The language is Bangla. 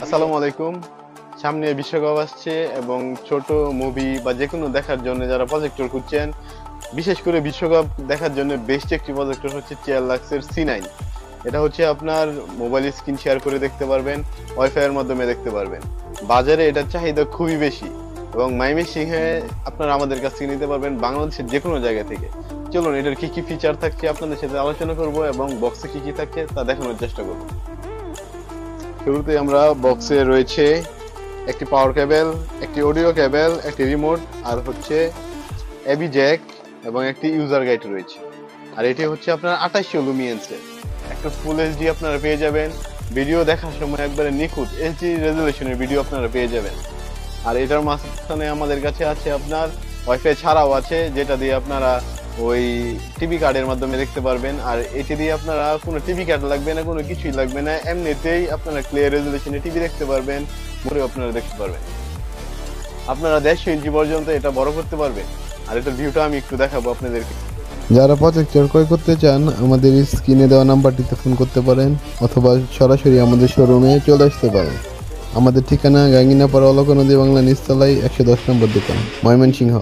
আসসালামু আলাইকুম। সামনে বিশ্বকাপ আসছে এবং ছোট মুভি বা যে কোনো দেখার জন্য যারা প্রজেক্টর খুঁজছেন, বিশেষ করে বিশ্বকাপ দেখার জন্য বেস্ট একটি প্রজেক্টর হচ্ছে চেয়ারলাক্সের C9। এটা হচ্ছে আপনার মোবাইল স্ক্রিন শেয়ার করে দেখতে পারবেন, ওয়াইফাই এর মাধ্যমে দেখতে পারবেন। বাজারে এটার চাহিদা খুবই বেশি এবং ময়মনসিংহে আপনারা আমাদের কাছ থেকে নিতে পারবেন বাংলাদেশের যে কোনো জায়গা থেকে। চলুন এটার কি কি ফিচার থাকছে আপনাদের সাথে আলোচনা করব এবং বক্সে কি কি থাকছে তা দেখানোর চেষ্টা করব। শুরুতে আমরা বক্সে রয়েছে একটি পাওয়ার কেবল, একটি অডিও কেবল, একটি রিমোট, আর হচ্ছে এবি জ্যাক এবং একটি ইউজার গাইড রয়েছে। আর এটি হচ্ছে আপনার 2800 লুমিয়েন্সের একটা ফুল এইচডি আপনারা পেয়ে যাবেন। ভিডিও দেখার সময় একবারে নিখুঁত এইচডি রেজুলেশনের ভিডিও আপনারা পেয়ে যাবেন। আর এটার মাঝখানে আমাদের কাছে আছে আপনার ওয়াইফাই ছাড়াও আছে, যেটা দিয়ে আপনারা ওই টিভি কার্ডের মাধ্যমে দেখতে পারবেন। আর এটি দিয়ে আপনারা কোনো টিভি কার্ড লাগবে না, কোনো কিছুই লাগবে না, এমনিতেই আপনারা ক্লিয়ার রেজুলেশনে টিভি দেখতে পারবেন, মোড়ে আপনারা দেখতে পারবেন। আপনারা 150 ইঞ্চি পর্যন্ত এটা বড় করতে পারবেন। আর এটার ভিউটা আমি একটু দেখাবো আপনাদেরকে। যারা প্রজেক্টর ক্রয় করতে চান আমাদের স্ক্রিনে দেওয়া নাম্বারটিতে ফোন করতে পারেন অথবা সরাসরি আমাদের শোরুমে চলে আসতে পারেন। আমাদের ঠিকানা গাঙ্গিনাপাড়া অলকা নদী বাংলা নিচতলায় 110 নম্বর দোকান, ময়মনসিংহ।